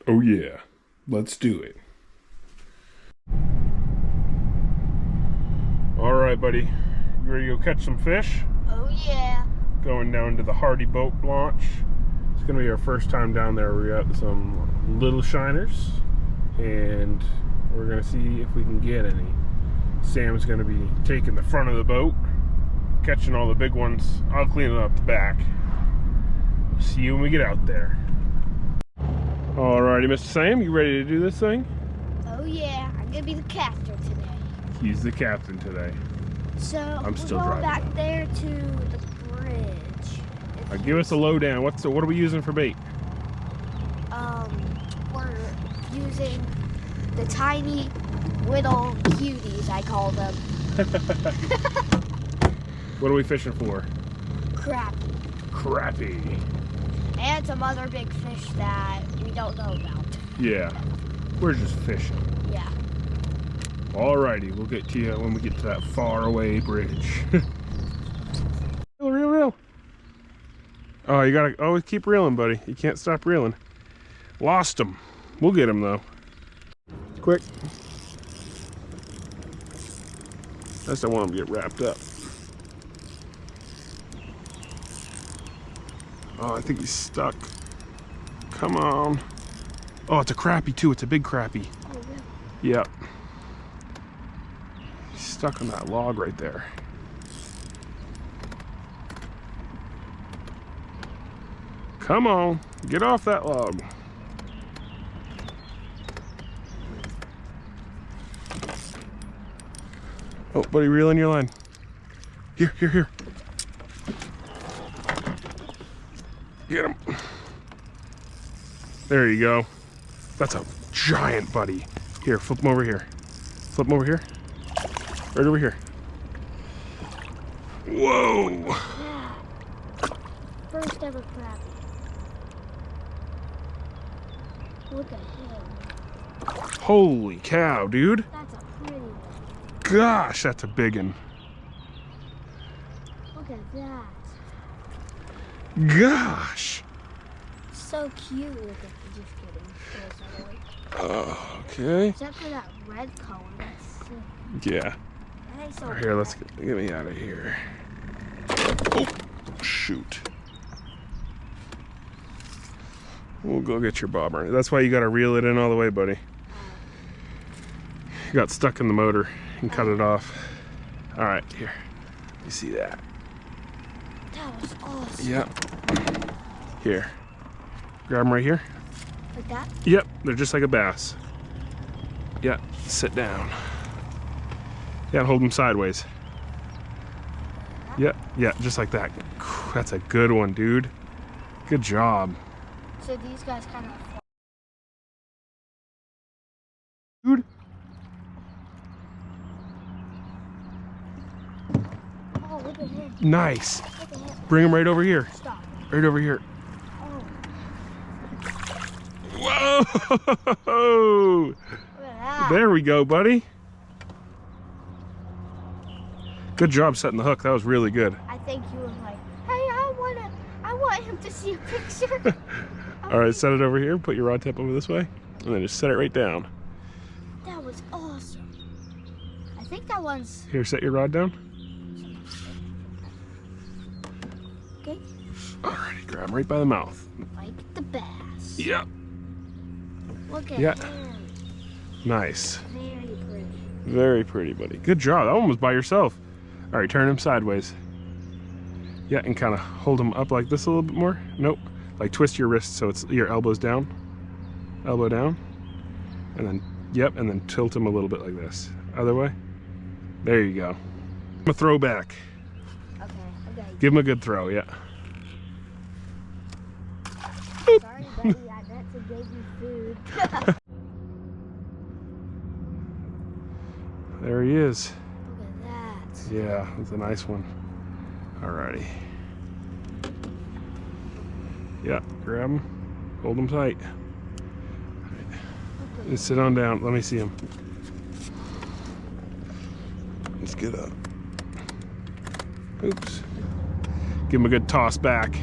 Oh yeah, let's do it. All right, buddy. You ready to go catch some fish? Oh yeah. Going down to the Hardy boat launch. It's gonna be our first time down there. We got some little shiners, and we're gonna see if we can get any. Sam's gonna be taking the front of the boat, catching all the big ones. I'll clean it up the back. See you when we get out there. Alrighty, Mr. Sam, you ready to do this thing? Oh yeah, I'm gonna be the captain today. He's the captain today. So I'm still we're going driving. back there to the bridge. Give us a lowdown. What are we using for bait? We're using the tiny little cuties, I call them. What are we fishing for? Crappie. Crappie. And some other big fish that we don't know about. Yeah, we're just fishing. Yeah. Alrighty, we'll get to you when we get to that far away bridge. Reel. Oh, you gotta always keep reeling, buddy. You can't stop reeling. Lost him. We'll get him though. Quick. I just don't want him to get wrapped up. Oh, I think he's stuck. Come on. Oh, it's a crappie too. It's a big crappie. Oh, really? Yep. He's stuck on that log right there. Come on, get off that log. Oh, buddy, reel in your line. Here. Get him. There you go. That's a giant, buddy. Here, flip him over here. Flip him over here. Right over here. Whoa! Yeah. First ever crappie. Look at him. Holy cow, dude. That's a pretty one. Gosh, that's a big one. Look at that. Gosh. So cute. Look at just kidding. Okay. Except for that red color. That's sick. Yeah. That ain't so Here, let's bad. get me out of here. Oh, shoot. We'll go get your bobber. That's why you got to reel it in all the way, buddy. You got stuck in the motor and cut it off. All right, here. You see that? That was awesome. Yep. Here. Grab them right here. Like that? Yep, they're just like a bass. Yeah, sit down. Yeah, hold them sideways. Yep, yeah, just like that. That's a good one, dude. Good job. So these guys kind of... Dude. Oh, look at him. Nice. Look at him. Bring him right over here. Stop. Right over here. Oh, Whoa! look at that. There we go, buddy. Good job setting the hook. That was really good. I think he was like, hey, I want him to see a picture. All right, set it over here. Put your rod tip over this way, and then just set it right down. That was awesome. I think that one's... Here, set your rod down. Okay. Alrighty, grab him right by the mouth. Like the bass. Yep. Look at Yeah. him. Nice. Very pretty. Very pretty, buddy. Good job. That one was by yourself. All right, turn him sideways. Yeah, and kind of hold him up like this a little bit more. Nope. Like twist your wrist so it's your elbows down. Elbow down. And then, yep, and then tilt him a little bit like this. Other way. There you go. A throwback. Okay. Give him a good throw, yeah. Sorry, buddy. I meant to give you food. There he is. Look at that. Yeah, that's a nice one. Alrighty. Yeah, grab him. Hold him tight. Okay. Just sit on down. Let me see him. Let's get up. Oops. Give him a good toss back.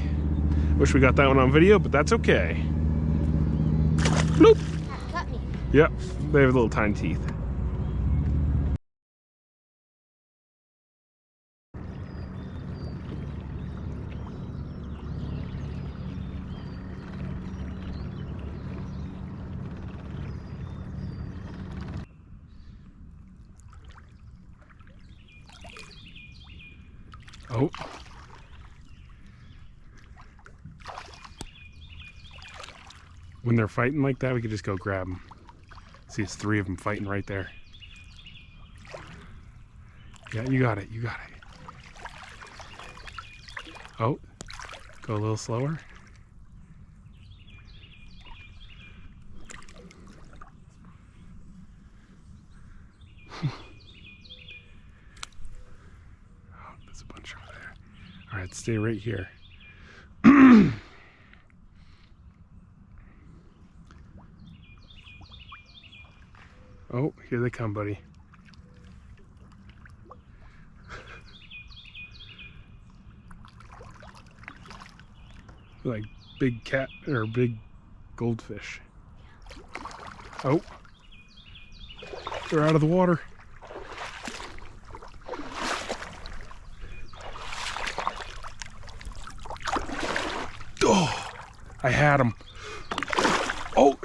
Wish we got that one on video, but that's okay. Bloop. That cut me. Yep, they have little tiny teeth. Oh. When they're fighting like that, we could just go grab them. See, it's 3 of them fighting right there. Yeah, you got it. You got it. Oh, go a little slower. Oh, there's a bunch over there. All right, stay right here. Oh, here they come, buddy. Like big cat or big goldfish. Oh, they're out of the water. Oh, I had him. Oh,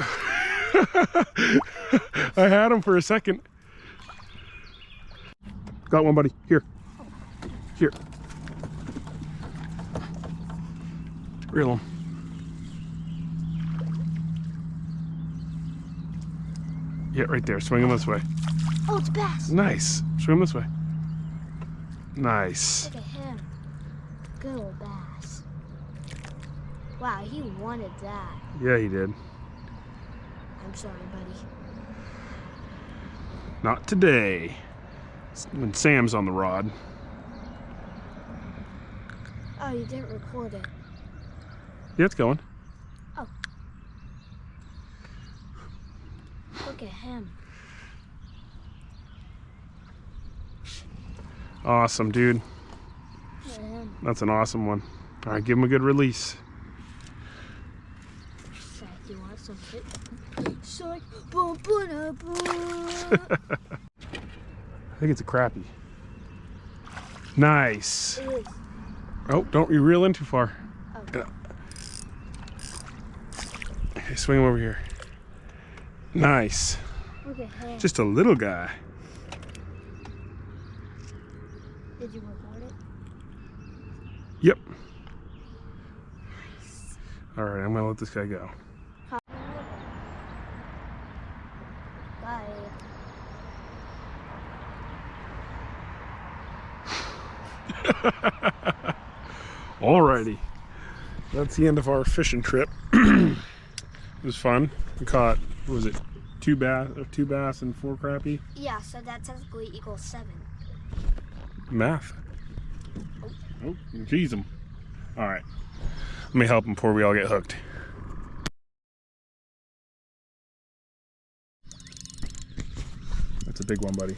I had him for a second. Got one, buddy. Here. Here. Reel him. Yeah, right there. Swing him this way. Oh, it's bass. Nice. Swim this way. Nice. Look at him. Good old bass. Wow, he wanted that. Yeah, he did. I'm sorry, buddy. Not today. When Sam's on the rod. Oh, you didn't record it. Yeah, it's going. Oh. Look at him. Awesome, dude. Look at him. That's an awesome one. All right, give him a good release. Zach, you want some fit? Like, boom, boom, boom. I think it's a crappie. Nice. It is. Oh, don't you reel in too far. Oh. Yeah. Okay, swing him over here. Nice. Look at him. Just a little guy. Did you record it? Yep. All right, I'm gonna let this guy go. Bye. Alrighty, that's the end of our fishing trip. It was fun. We caught, what was it, two bass and 4 crappie? Yeah, so that technically equals 7. Math. Oh, you tease them. All right, let me help them before we all get hooked. That's a big one, buddy.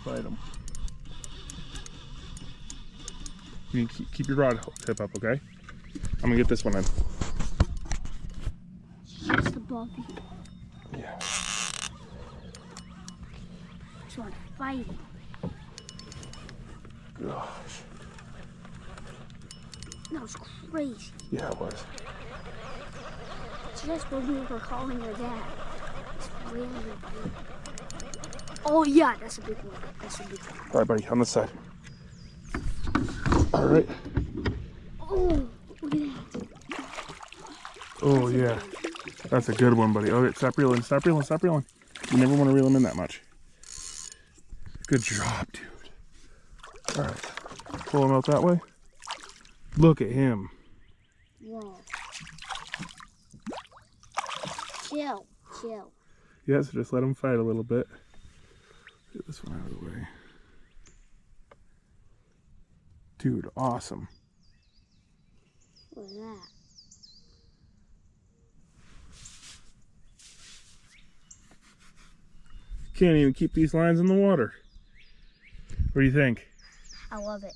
Fight him. You keep your rod tip up, okay? I'm gonna get this one in. Just the ball. Yeah. So I'm fighting. Gosh. That was crazy. Yeah, it was. Just when we were calling your dad. It's really big. Oh yeah, that's a big one. That's a big one. All right, buddy, on this side. All right. Oh, look at that. Oh, yeah. That's a good one, buddy. Okay, stop reeling, stop reeling, stop reeling. You never want to reel them in that much. Good job, dude. All right. Pull him out that way. Look at him. Whoa. Chill, chill. Yeah, so just let him fight a little bit. Get this one out of the way. Dude, awesome. Look at that. Can't even keep these lines in the water. What do you think? I love it.